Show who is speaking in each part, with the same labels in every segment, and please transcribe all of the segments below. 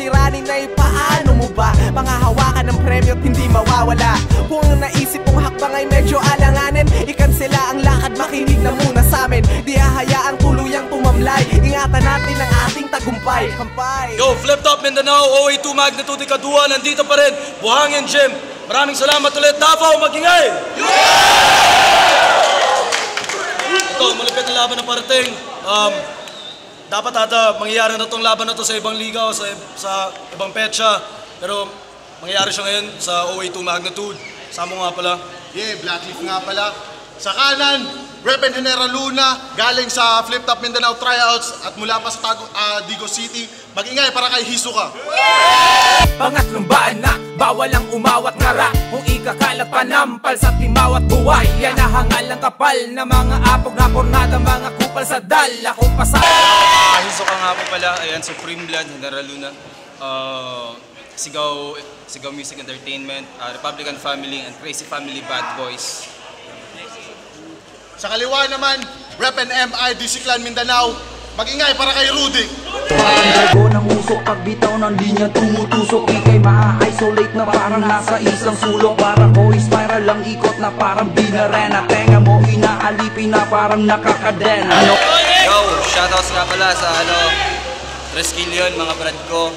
Speaker 1: suliranin na paano mo ba pangahawakan ng premyo at hindi mawawala? Kung ang naisip mong hakbang ay medyo alanganin, ikansela ang lakad, makinig na muna sa'min. Di hahayaang tuluyang tumamlay, ingatan natin ang ating tagumpay.
Speaker 2: Yo, Flip Top Mindanao, OA2 Magnitude Kadua, nandito pa rin, Buhangin Gym. Maraming salamat ulit, Davao, magingay! Ito, malapit na laban na parating. Dapat ata mangyayari na itong laban na ito sa ibang liga o sa ibang petsa. Pero mangyayari siya ngayon sa OA2 Magnitude. Samo nga pala.
Speaker 3: Yeah, Blackleaf nga pala. Sa kanan, Rep and General Luna, galing sa Flip Top Mindanao Tryouts at mula pa sa Digo City. Mag-ingay para kay Hisoka.
Speaker 4: Pangatlong baanak, bawal ang umawat ngara. Kung ikakalat panampal sa timawat buhay. Yan nahangal ng kapal na mga apog na pornada, mga kupal sa dala kung pasal.
Speaker 2: Hisoka nga po pala, ayan, Supreme Blood, General Luna. Sigaw Music Entertainment, Republican Family, and Crazy Family Bad Boys.
Speaker 3: Sa kaliwa naman, Rep and MI, DC Clan Mindanao. Mag-ingay para kay Rudy.
Speaker 5: Parang dragon ang usok, pagbitaw ng linya tumutusok. Ika'y maa-isolate na parang nasa isang sulok. Parang ko spiral lang ikot na parang binarena. Tenga mo inaalipin na parang nakakadena.
Speaker 2: Yo, shoutouts nga pala sa Reskillion, mga brad ko.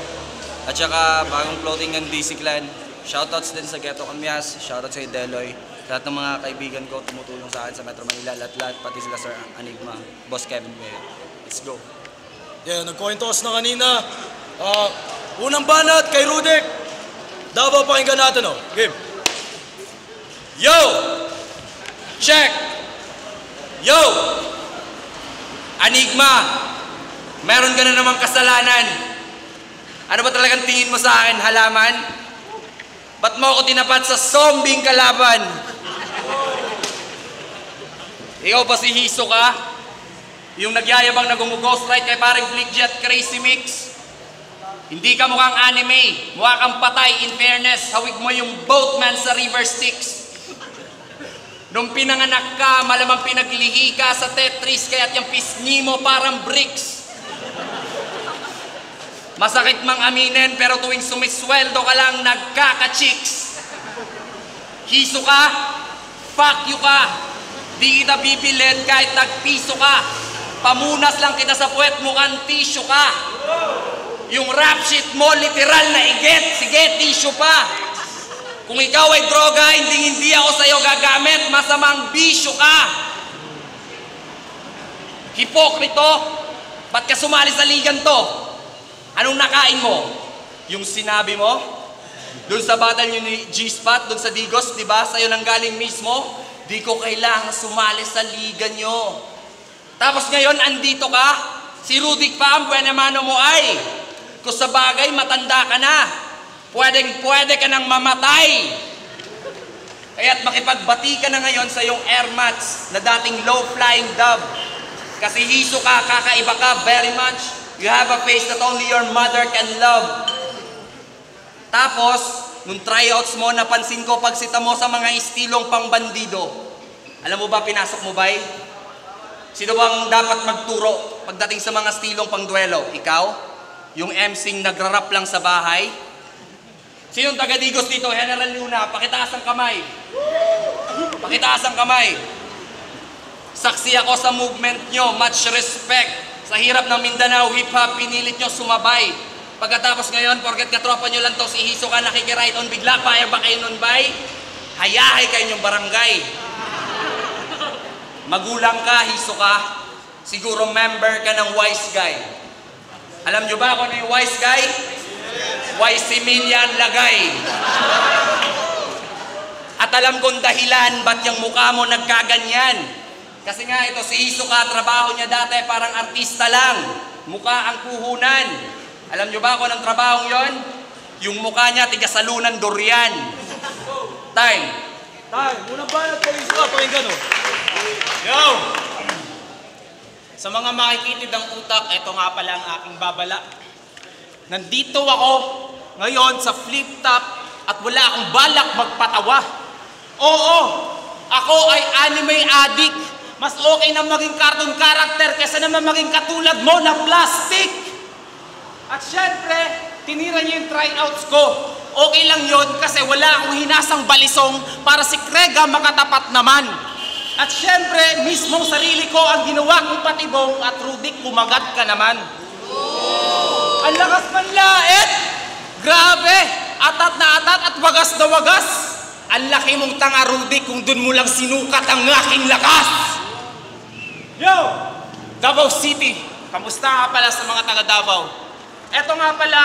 Speaker 2: At saka bagong floating ng DC Clan. Shoutouts din sa Ghetto Camyas, shoutouts sa Deloy. Lahat ng mga kaibigan ko tumutulong sa akin sa Metro Manila, lahat pati sila Sir Anigma, Boss Kevin Mayo. Let's go. Yeah, nag-coin toss na kanina. Unang banat kay Rudek. Davao, pakinggan natin, oh. Game. Yo! Check! Yo! Anigma, meron ka na namang kasalanan. Ano ba talagang tingin mo sa akin, halaman? Ba't mo ako tinapat sa zombing kalaban? Ikaw ba si Hisoka? Yung nagyayabang na gumughost-ride kay paring Flickjet Crazy Mix? Hindi ka mukhang anime, mukha kang patay. In fairness, hawig mo yung boatman sa River Styx. Nung pinanganak ka, malamang pinaglihi ka sa Tetris, kaya't yung pisngi mo parang bricks. Masakit mang aminin, pero tuwing sumisweldo ka lang, nagkaka-chicks. Hiso ka, fuck you ka. Di kita bibilid kahit nagpiso ka. Pamunas lang kita sa puwet, mukhang tissue ka. Yung rap shit mo, literal na iget. Sige, tissue pa. Kung ikaw ay droga, hindi ako sa'yo gagamit. Masamang bisyo ka. Hipokrito, ba't ka sumali sa ligan to? Anong nakain mo? Yung sinabi mo? Doon sa battle nyo ni G-Spot, doon sa Digos, di ba? Sa'yo nang galing mismo? Di ko kailangan sumali sa liga nyo. Tapos ngayon, andito ka? Si Rudik pa ang buenamano mo ay. Kung sa bagay, matanda ka na. Pwede ka nang mamatay. Kaya't makipagbati ka na ngayon sa iyong air mats na dating low-flying dove. Kasi hiso ka, kakaiba ka very much. You have a face that only your mother can love. Tapos, nung tryouts mo, napansin ko pagsita mo sa mga istilong pangbandido. Alam mo ba, pinasok mo ba? Sino bang dapat magturo pagdating sa mga istilong pangduelo? Ikaw? Yung MCing nagrarap lang sa bahay? Sinong taga-Digos dito? General Luna, pakitaas ang kamay. Pakitaas ang kamay. Saksi ako sa movement nyo, much respect. Sa hirap ng Mindanao, hip-hop, pinilit nyo sumabay. Pagkatapos ngayon, porket katropa nyo lang to, si Hiso ka nakikiride on bigla, payag ba kayo nun bay? Hayahay kayo nyong barangay. Magulang ka, Hiso ka, siguro member ka ng Wise Guy. Alam nyo ba kung ano yung Wise Guy? Wise Emilian Lagay. At alam kong dahilan ba't yung mukha mo nagkaganyan. Kasi nga ito si Hiso ka, trabaho niya dati parang artista lang. Mukha ang puhunan. Alam nyo ba kung anong trabaho yon? Yung mukha niya, tigasalunan durian. Time.
Speaker 6: Unang banat ko Hiso ka, pakinggan o. Yo! Sa mga makikitid ang utak, ito nga pala ang aking babala. Nandito ako ngayon sa flip top at wala akong balak magpatawa. Oo, ako ay anime addict. Mas okay na maging cartoon character kaysa naman maging katulad mo na plastic. At syempre, tinira niyo yung tryouts ko. Okay lang yon kasi wala akong hinasang balisong para si Krega makatapat naman. At syempre, mismong sarili ko ang ginawa kong patibong at Rudik, kumagat ka naman. Ang lakas manlait! Grabe! Atat na atat at wagas na wagas! Ang laki mong tanga, Rudik, kung dun mo lang sinukat ang aking lakas! Yo! Davao City, kamusta nga pala sa mga taga Davao? Eto nga pala,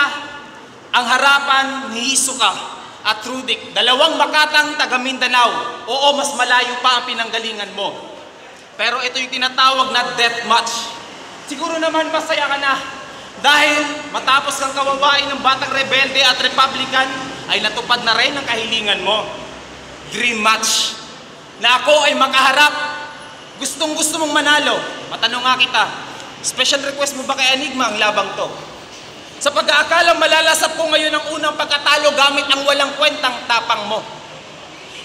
Speaker 6: ang harapan ni Hisoka at Rudik, dalawang Makatang taga Mindanao. Oo, mas malayo pa ang pinanggalingan mo. Pero ito yung tinatawag na death match. Siguro naman masaya ka na dahil matapos kang kawawain ng Batang Rebelde at Republican ay natupad na rin ang kahilingan mo. Dream match. Na ako ay makaharap. Gustong gusto mong manalo. Matanong nga kita, special request mo ba kay Enigma ang labang to? Sa pag-aakalang malalasap ko ngayon ang unang pagkatalo gamit ang walang kwentang tapang mo.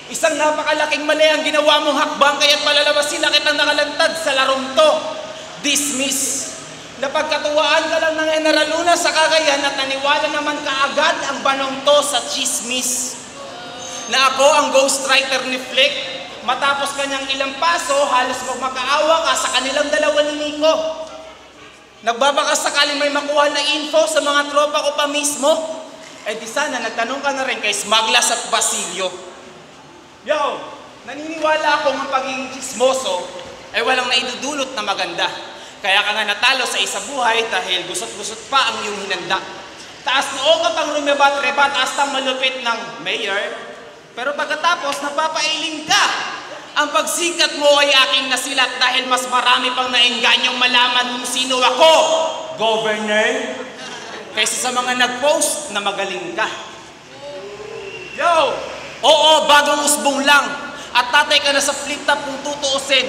Speaker 6: Isang napakalaking mali ang ginawa mong hakbang kaya't palalabasin na kitang nakalantad sa larong to. Dismiss. Napagkatuwaan ka lang ng General Luna sa Cagayan at naniwala naman kaagad ang banong to sa chismis. Na ako ang ghostwriter ni Flick, matapos kanyang ilang paso, halos magmakaawa ka sa kanilang dalawa ni Nico. Nagbabaka sakaling may makuha na info sa mga tropa ko pa mismo, eh di sana nagtanong ka na rin kay Smaglas at Basilio. Yo, naniniwala akong ang pagiging chismoso ay walang naidudulot na maganda. Kaya ka nga natalo sa isa buhay dahil gusot-gusot pa ang iyong hinanda. Taas noo ka pang rumebat-rebat hasta malupit ng mayor. Pero pagkatapos napapailing ka. Ang pagsikat mo ay aking nasilat dahil mas marami pang naengganyong malaman kung sino ako, Governor, kaysa sa mga nag-post na magaling ka. Yo! Oo, bagong usbong lang at tatay ka na sa flip top kung tutuusin.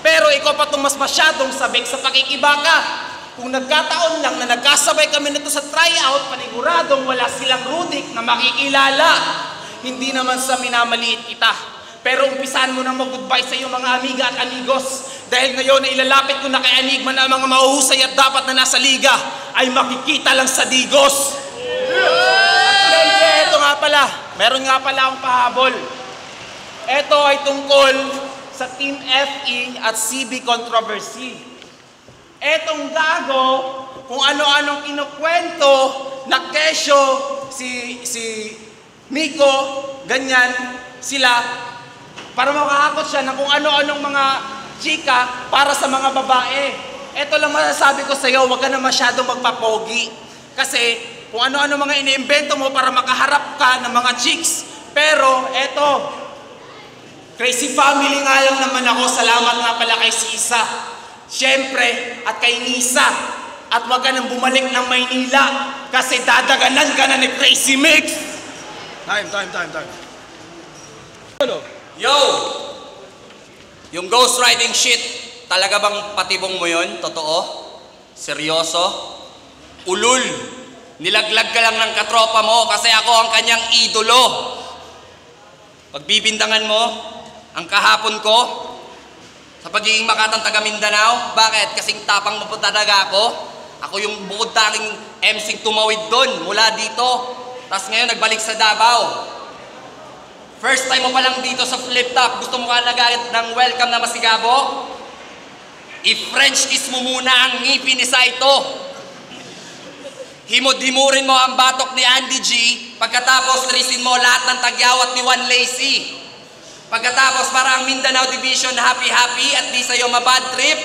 Speaker 6: Pero ikaw pa itong mas masyadong sabik sa pakikibaka. Kung nagkataon lang na nagkasabay kami nito sa tryout, paniguradong wala silang Rudik na makikilala. Hindi naman sa minamaliit kita. Pero umpisahan mo nang mag-goodbye sa iyong mga amiga at amigos. Dahil ngayon na ilalapit ko na kay Enigma na mga mahuhusay at dapat na nasa liga ay makikita lang sa Digos. At ito nga pala, meron nga pala akong pahabol. Ito ay tungkol sa Team FE at CB controversy. Etong gago, kung ano-anong kinukwento na kesyo, si Miko, ganyan, sila, para makahakot siya ng kung ano-anong mga chika para sa mga babae. Ito lang masasabi ko sa iyo, huwag ka na masyadong magpapogi. Kasi kung ano-ano mga iniimbento mo para makaharap ka ng mga chicks. Pero eto, crazy family nga lang naman ako. Salamat nga pala kay Sisa. Siyempre, at kay Nisa. At huwag ka nang bumalik ng Maynila kasi dadaganan ka na ni Crazy Mix.
Speaker 3: Time.
Speaker 2: Yo! Yung ghostwriting shit, talaga bang patibong mo yun? Totoo? Seryoso? Ulul! Nilaglag ka lang ng katropa mo kasi ako ang kanyang idolo. Pagbibintangan mo, ang kahapon ko, sa pagiging Makatang taga Mindanao, bakit? Kasing tapang mo po talaga ako. Ako yung bukod tanging MC tumawid doon mula dito. Tapos ngayon nagbalik sa Davao. First time mo pa lang dito sa flip top, gusto mo ka nagalit ng welcome na masigabo? I-French kiss mo muna ang ngipin ni Saito. Himod-himurin mo ang batok ni Andy G, pagkatapos trisin mo lahat ng tagyawat ni Juan Lacey. Pagkatapos para ang Mindanao Division happy-happy at di sa'yo mabad trip,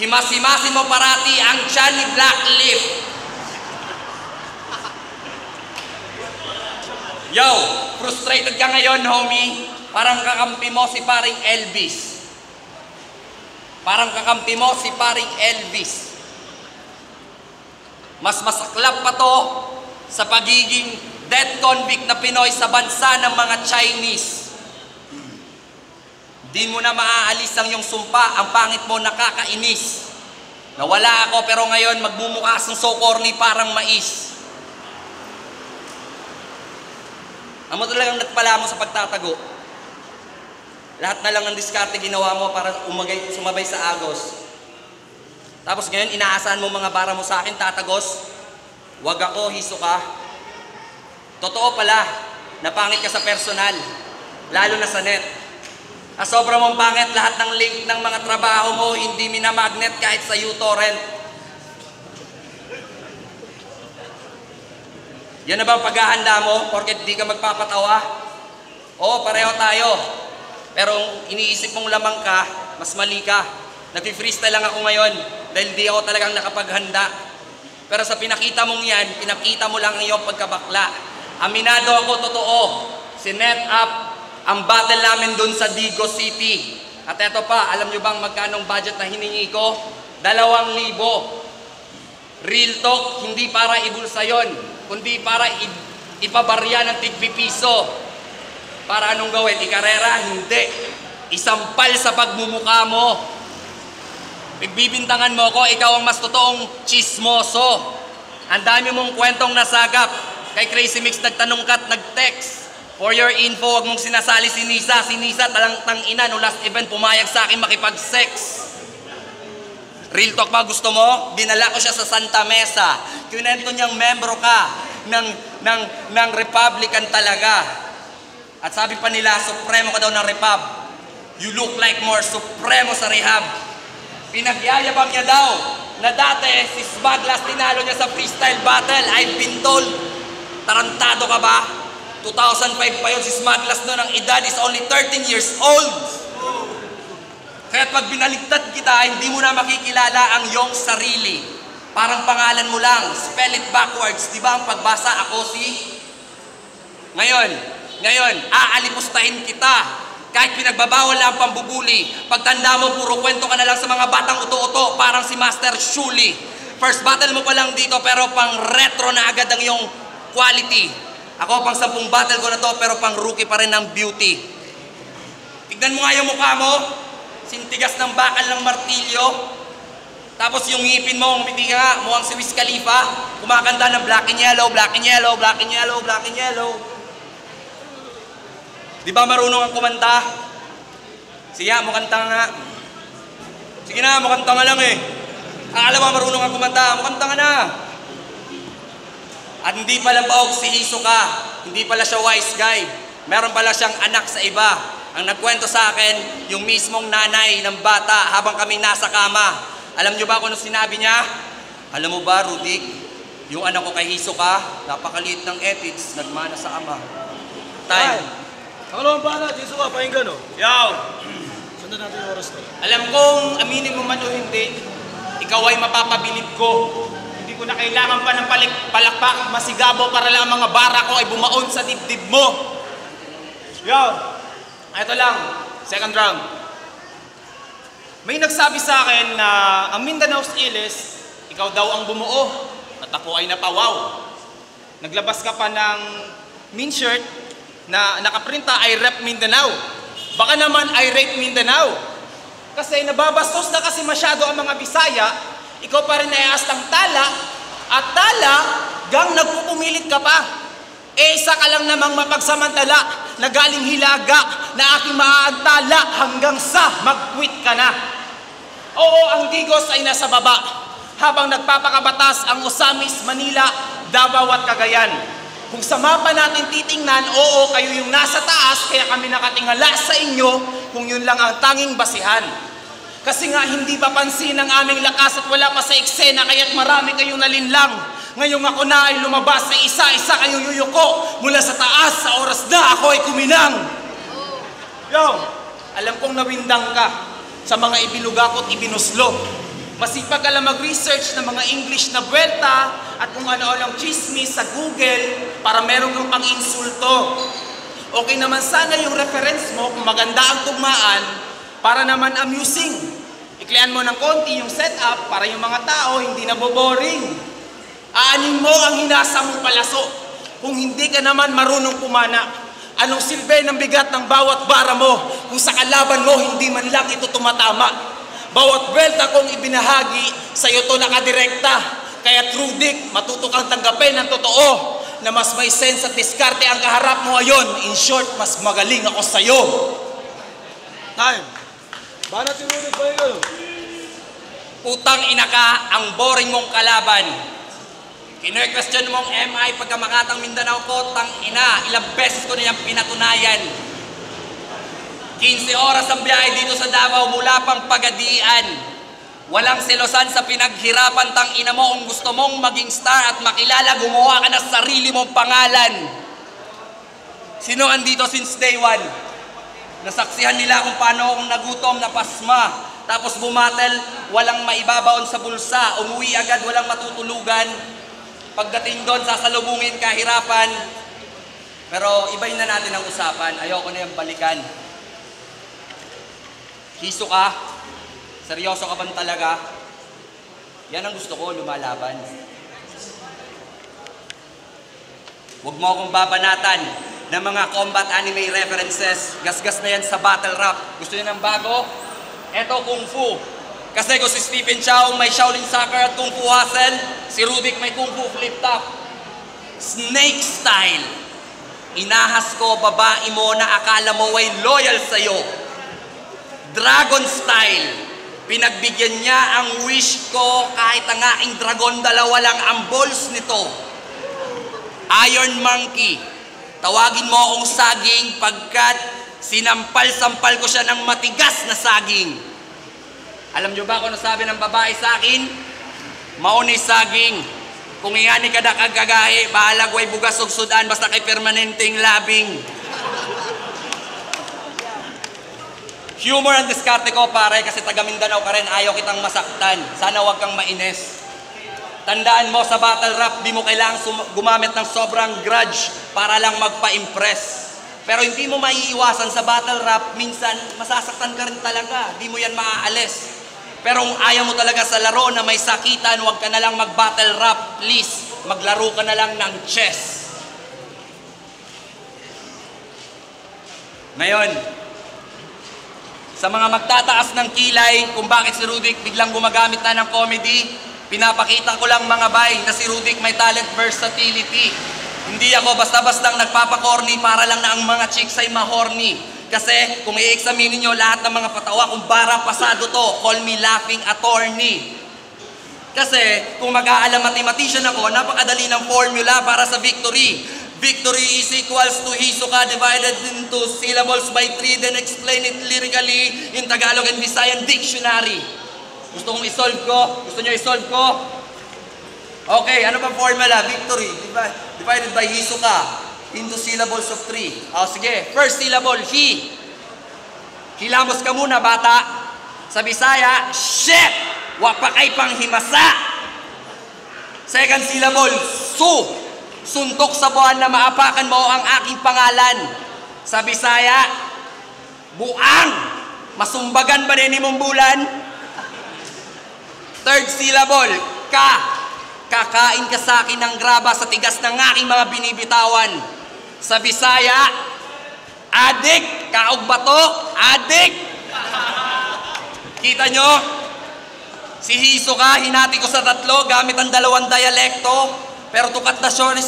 Speaker 2: himas-himasin mo parati ang tiyan ni Blacklip. Yo, frustrated ka ngayon, homie. Parang kakampi mo si paring Elvis. Mas masaklap pa to sa pagiging death convict na Pinoy sa bansa ng mga Chinese. Di mo na maaalis ang iyong sumpa, ang pangit mo nakakainis. Nawala ako pero ngayon magmumukas ng so corny parang mais. Amo talagang nagpala mo sa pagtatago. Lahat na lang ng diskarte ginawa mo para sumabay sa agos. Tapos ngayon inaasahan mo mga bara mo sa akin tatagos. Wag ako, Hisoka. Totoo pala, napangit ka sa personal, lalo na sa net. Sobra mong pangit, lahat ng link ng mga trabaho mo, hindi minamagnet kahit sa uTorrent. Yan na ba ang paghahanda mo, porket di ka magpapatawa? Oo, pareho tayo. Pero iniisip mong lamang ka, mas mali ka. Nag-freestyle lang ako ngayon dahil di ako talagang nakapaghanda. Pero sa pinakita mong yan, pinakita mo lang ang iyong pagkabakla. Aminado ako, totoo. Sinet up ang battle namin dun sa Digos City. At eto pa, alam nyo bang magkanong budget na hiningi ko? 2,000. Real talk, hindi para ibulsa yon, kundi para ipabarya ng tig-piso. Para anong gawin? Ikarera? Hindi. Isampal sa pagmumukha mo. Pigbibintangan mo ko, ikaw ang mas totoong chismoso. Ang dami mong kwentong nasagap. Kay Crazy Mix nagtanong ka at nag-text. For your info, wag mong sinasali si Nisa. Si Nisa talang ina no last event pumayag sa akin makipag-sex. Real talk ba gusto mo? Dinala ko siya sa Santa Mesa. Kinento niyang membro ka ng Republican talaga. At sabi pa nila, supremo ka daw ng Repub. You look like more supremo sa rehab. Pinagyayabang niya daw na dati si Smaglas tinalo niya sa freestyle battle. I've been told, tarantado ka ba? 2005 pa yun si Smaglas noon, ang edad is only 13 years old. Kaya pag binaligtad kita, hindi mo na makikilala ang iyong sarili. Parang pangalan mo lang, spell it backwards. Di ba ang pagbasa ako si? Ngayon, aalipustahin kita. Kahit pinagbabawal lang ang pambubuli. Pagtanda mo, puro kwento ka na lang sa mga batang uto-uto, parang si Master Shuli. First battle mo pa lang dito, pero pang retro na agad ang iyong quality. Ako, pang 10 battle ko na to, pero pang rookie pa rin ng beauty. Tignan mo nga yung mukha mo, sintigas ng bakal ng martilyo. Tapos yung ngipin mo, umiti ka nga, mukhang si Wiz Khalifa, kumakanta ng black and yellow, black and yellow, black and yellow, black and yellow. Di ba marunong ang kumanta? Sige, mukanta nga. Sige na, mukanta nga lang eh. Alam mo, marunong ang kumanta, mukanta nga na. At hindi pala baog si Hisoka, hindi pala siya wise guy. Meron pala siyang anak sa iba. Ang nagkwento sa akin, yung mismong nanay ng bata habang kami nasa kama. Alam nyo ba kung ano sinabi niya? Alam mo ba, Rudik, yung anak ko kay Hisoka, napakaliit ng ethics, nagmana sa ama. Time.
Speaker 7: Ano ba na? Hisoka, pahingan o.
Speaker 6: Yaw!
Speaker 7: Sundan natin yung oras to.
Speaker 6: Alam kong aminin mo man o hindi, ikaw ay mapapabilib ko. Hindi ko na kailangan pa ng palakpak, masigabaw para lang ang mga bara ko ay bumaon sa dibdib mo. Yaw! Ito lang, second round. May nagsabi sa akin na ang Mindanao's Iles, ikaw daw ang bumuo at ako ay napawaw. Naglabas ka pa ng mean shirt na nakaprinta I rep Mindanao. Baka naman I rate Mindanao. Kasi nababastos na kasi masyado ang mga Bisaya, ikaw pa rin ay astang tala, at tala, gang nagpupumilit ka pa. Isa ka lang namang mapagsamantala na galing Hilaga na aking maaantala hanggang sa mag-quit ka na. Oo, ang Digos ay nasa baba habang nagpapakabatas ang Osamis, Manila, Davao at Cagayan. Kung sa mapa natin titingnan, oo, kayo yung nasa taas kaya kami nakatingala sa inyo kung yun lang ang tanging basihan. Kasi nga hindi papansin ang aming lakas at wala pa sa eksena kaya't marami kayong nalinlang. Ngayong ako na ay lumabas sa isa-isa kayong yuyuko mula sa taas sa oras na ako ay kuminang. Yo, alam kong nawindang ka sa mga ibiluga ko't ibinuslo. Masipag ka lang mag-research ng mga English na buwelta at kung ano-anong chismis sa Google para meron kang pang-insulto. Okay naman sana yung reference mo kung maganda ang tugmaan para naman amusing. Iklian mo ng konti yung setup para yung mga tao hindi na boring. Aanin mo ang hinasa mong palaso kung hindi ka naman marunong pumana. Anong silbi ng bigat ng bawat bara mo kung sa kalaban mo hindi man lang ito tumatama? Bawat belta kong ibinahagi sa iyo to nakadirekta. Kaya true dick, matuto kang tanggapin ang totoo na mas may sense at diskarte ang kaharap mo ngayon. In short, mas magaling ako sa'yo.
Speaker 7: Time. Banat yung ulit, pahingan o.
Speaker 2: Putang ina ka, ang boring mong kalaban. Kine-question mong MI pagkamakatang Mindanao ko, tang ina, ilang beses ko na yung pinatunayan. 15 oras ang biyahe dito sa Davao mula pang Pagadian. Walang selosan sa pinaghirapan, tang ina mo kung gusto mong maging star at makilala, gumawa ka na sarili mong pangalan. Sino andito since day one? Nasaksihan nila kung paano akong nagutom, napasma. Tapos bumatel, walang maibabaon sa bulsa, umuwi agad, walang matutulugan. Pagdating doon, sasalubungin, kahirapan. Pero ibahin na natin ang usapan. Ayoko na yung balikan. Hiso ka? Seryoso ka ba talaga? Yan ang gusto ko, lumalaban. Huwag mo akong babanatan ng mga combat anime references. Gasgas na yan sa battle rap. Gusto niyo ng bago? Eto, Kung Fu. Kasi kung si Stephen Chow may Shaolin Soccer at Kung Fu Hustle, si Rubik may Kung Fu Flip Top. Snake style. Inahas ko babae mo na akala mo ay loyal sa'yo. Dragon style. Pinagbigyan niya ang wish ko kahit ang aking dragon, dalawa lang ang balls nito. Iron Monkey. Tawagin mo akong saging pagkat sinampal-sampal ko siya ng matigas na saging. Alam nyo ba kung ano sabi ng babae sa akin? Mauni saging. Kung ingani ka na kagagahi, bahalag way bugas og sudan basta kay permanenteng labing. Humor ang diskarte ko pare kasi taga Mindanao ka rin, ayaw kitang masaktan. Sana wag kang mainis. Tandaan mo sa battle rap, di mo kailangang gumamit ng sobrang grudge para lang magpa-impress. Pero hindi mo maiiwasan sa battle rap, minsan masasaktan ka rin talaga. Di mo yan maaalis. Pero kung ayaw mo talaga sa laro na may sakitan, huwag ka na lang mag-battle rap. Please, maglaro ka na lang ng chess. Ngayon, sa mga magtataas ng kilay kung bakit si Rubik biglang gumagamit na ng comedy, pinapakita ko lang mga bay na si Rubik may talent versatility. Hindi ako basta-bastang nagpapakorny para lang na ang mga chicks ay mahorny. Kasi kung i-examine niyo lahat ng mga patawa, kung bara pasado to, call me laughing attorney. Kasi kung mag-aalam mathematician ako, napakadali ng formula para sa victory. Victory is equals to Hisoka divided into syllables by 3, then explain it lyrically in Tagalog and Visayan dictionary. Gusto kong isolve ko? Gusto niyo isolve ko? Okay, ano ba formula? Victory divided by Hisoka into syllables of 3. O sige, first syllable, hi. Hilamos ka muna, bata. Sa Bisaya, shit! Wapakay pang himasa. Second syllable, su. Suntok sa buwan na maapakan mo ang aking pangalan. Sa Bisaya, buang. Masumbagan ba din mong bulan? Third syllable, ka. Kakain ka sa akin ng graba sa tigas ng aking mga binibitawan. Sa Bisaya, adik. Kaog ba to? Adik. Kita nyo? Si Hisoka, hinati ko sa 3 gamit ang 2 dialekto. Pero to cut the story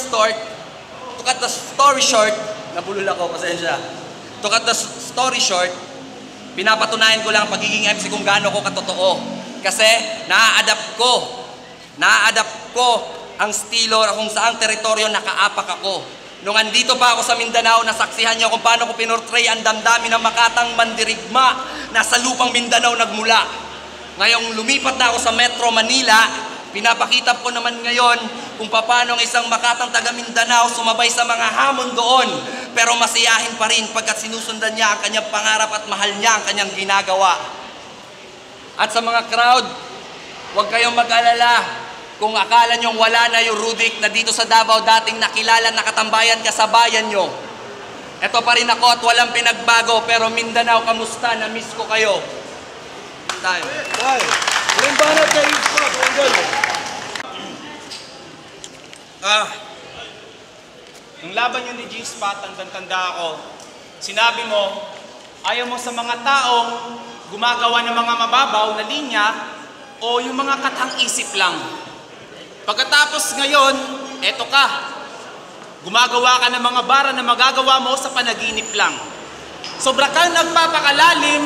Speaker 2: short, nabulol ako, pasensya. To cut the story short, pinapatunayan ko lang pagiging MC kung gaano ko katotoo. Kasi na-adapt ko ang estilo kung saang teritoryo nakaapak ako. Nung andito pa ako sa Mindanao, nasaksihan niyo kung paano ko pinortray ang damdamin ng Makatang mandirigma na sa lupang Mindanao nagmula. Ngayong lumipat na ako sa Metro Manila, pinapakita ko naman ngayon kung paano ang isang Makatang taga Mindanao sumabay sa mga hamon doon. Pero masiyahin pa rin pagkat sinusundan niya ang kanyang pangarap at mahal niya ang kanyang ginagawa. At sa mga crowd, huwag kayong mag-alala. Kung akala nyong wala na yung Rubik na dito sa Davao dating nakilala, nakatambayan ka sa bayan nyo. Ito pa rin ako at walang pinagbago, pero Mindanao, kamusta? Na-miss ko kayo. Time.
Speaker 7: Ilang banat kayo pa?
Speaker 6: Nung laban yun ni G-Spot, tanda ako, sinabi mo, ayaw mo sa mga taong gumagawa ng mga mababaw na linya o yung mga katang isip lang. Pagkatapos ngayon, eto ka. Gumagawa ka ng mga bara na magagawa mo sa panaginip lang. Sobra kang nagpapakalalim,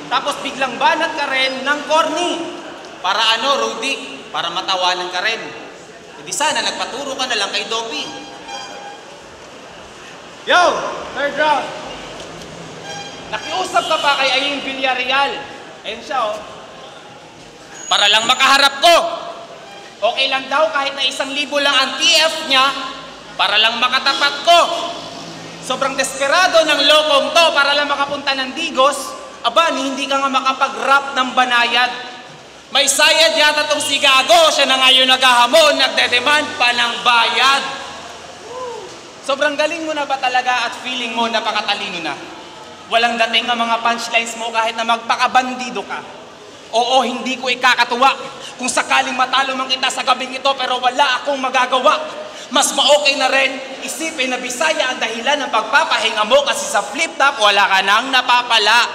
Speaker 6: tapos biglang banat ka rin ng corny. Para ano, Rudy? Para matawanan ka rin. Hindi sana, nagpaturo ka na lang kay Dopey.
Speaker 4: Yo! Third round!
Speaker 6: Nakiusap ka pa kay Aying Villarreal. Ayun siya, oh. Para lang makaharap ko. Okay lang daw kahit na 1,000 lang ang TF niya para lang makatapat ko. Sobrang desperado ng lokong to para lang makapunta ng Digos. Aba, hindi ka nga makapag-rap ng banayad. May sayad yata tong si Gago. Siya na ngayon naghahamon, nagdedemand pa ng bayad. Sobrang galing mo na ba talaga at feeling mo napakatalino na? Walang dating ang mga punchlines mo kahit na magpakabandido ka. Oo, hindi ko ikakatuwa kung sakaling matalo man kita sa gabing ito pero wala akong magagawa. Mas ma-okay na rin isipin na Bisaya ang dahilan ng pagpapahinga mo kasi sa flip top wala ka nang napapala.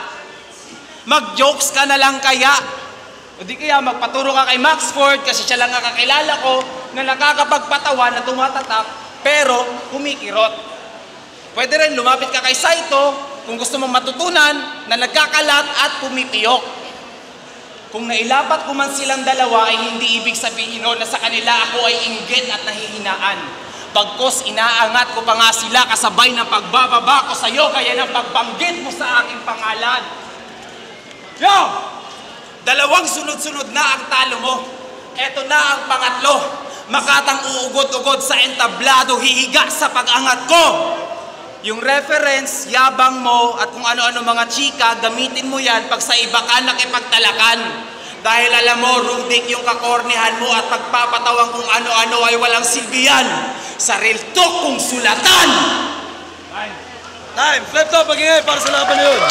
Speaker 6: Mag-jokes ka na lang kaya. O di kaya magpaturo ka kay Maxford kasi siya lang ang kakilala ko na nakakapagpatawa na tumatatak pero kumikirot. Pwede rin lumapit ka kay Saito kung gusto mong matutunan na nagkakalat at pumipiyok. Kung nailapat ko man silang dalawa ay hindi ibig sabihin no na sa kanila ako ay inggit at nahihinaan. Pagkos inaangat ko pa nga sila kasabay ng pagbababa ko sa iyo kaya ng pagbanggit mo sa aking pangalan. Yo! Dalawang sunod-sunod na ang talo mo. Eto na ang pangatlo. Makatang uugod-ugod sa entablado hihiga sa pag-angat ko. Yung reference, yabang mo at kung ano-ano mga chika, gamitin mo yan pag sa iba ka nakipagtalakan. Dahil alam mo, Rudik yung kakornihan mo at pagpapatawang kung ano-ano ay walang silbihan. Sa real talk kung sulatan!
Speaker 7: Time! Flip top, mag-ingay para sa laban na yun.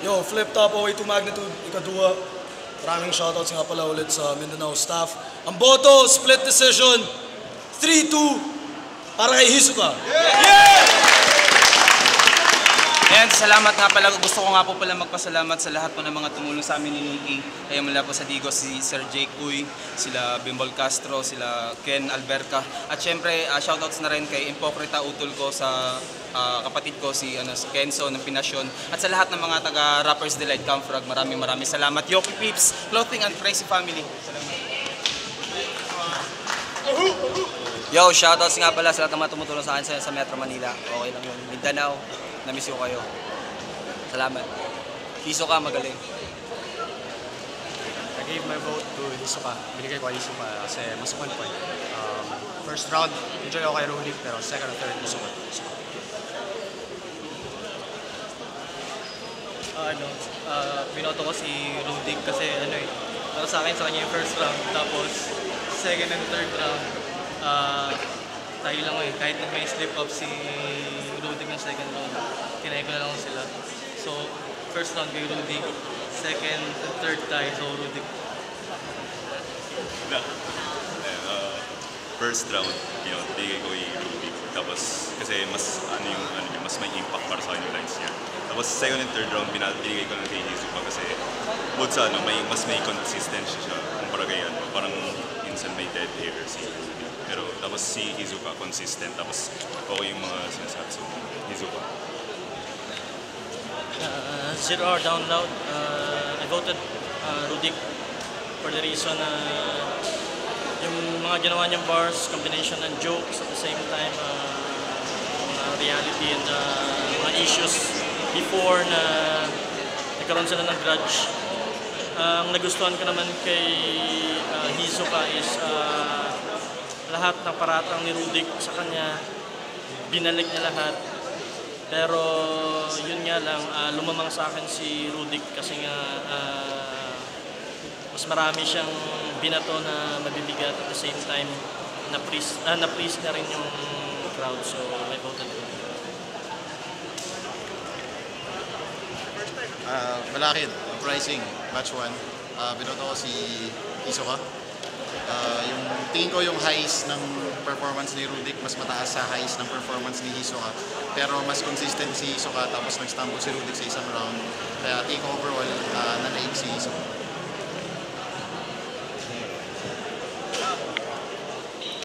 Speaker 7: Yo, flip top, OA to magnitude, ikadua. Maraming shoutouts nga pala ulit sa Mindanao staff. Ang boto, split decision, 3-2 para kay Hisoka.
Speaker 6: Ayan, salamat nga pala. Gusto ko nga po pala magpasalamat sa lahat po ng mga tumulong sa amin ni Nikki. Kaya mula po sa Digos, si Sir Jake Uy, sila Bimbol Castro, sila Ken Alberca. At syempre, shoutouts na rin kay Impokrita Utol ko sa kapatid ko, si Kenzo ng Pinasyon. At sa lahat ng mga taga-Rappers Delight Camfrog, maraming salamat. Yoki Peeps, Clothing and Crazy Family. Salamat.
Speaker 8: Yo, shoutouts nga pala sa lahat ng mga tumutulong sa akin sa Metro Manila. Okay lang yun. Mindanao, na-miss ko kayo. Salamat. Hisoka, magaling.
Speaker 9: I gave my vote to Hisoka. Binigay ko kay Hisoka kasi mas on point. First round, enjoy ako kay Rudik, pero second and third, Hisoka.
Speaker 10: Binoto ko si Rudik kasi para sa akin sa kanya yung first round, tapos second and third round, tayo lang kahit na may slip up si Rudik ng second round, kinaya ko na lang sila. So, first round kay Rudik, second and third tayo, so Rudik.
Speaker 11: First round, bigay ko kay Rudik. Tapos, kasi mas mas may impact para sa akin yung lines niya. Tapos, second and third round, binigay ko lang kay Hisoka kasi both sa mas may consistency siya. Kumpara kay parang minsan may dead air si Rudik. Pero tapos si Hisoka consistent, tapos okay yung mga sinasabi. So, Hisoka.
Speaker 10: 0 hour down loud, I voted Rudik for the reason yung mga ginawa niyang bars, combination ng jokes at the same time reality and mga issues before na nagkaroon sila ng grudge. Ang nagustuhan ko naman kay Hisoka is lahat ng paratang ni Rudik sa kanya, binalik niya lahat. Pero yun nga lang, lumamang sa akin si Rudik kasi nga mas marami siyang binato na mabibigat at the same time na-please na rin yung crowd. So I voted for him.
Speaker 3: Malakid, Uprising, match 1. Binoto ko si Hisoka. Yung tingin ko yung highs ng performance ni Rudik mas mataas sa highs ng performance ni Hisoka. Pero mas consistent si Hisoka tapos nag-stumble si Rudik sa isang round. Kaya tingin ko overall nanaig si Hisoka.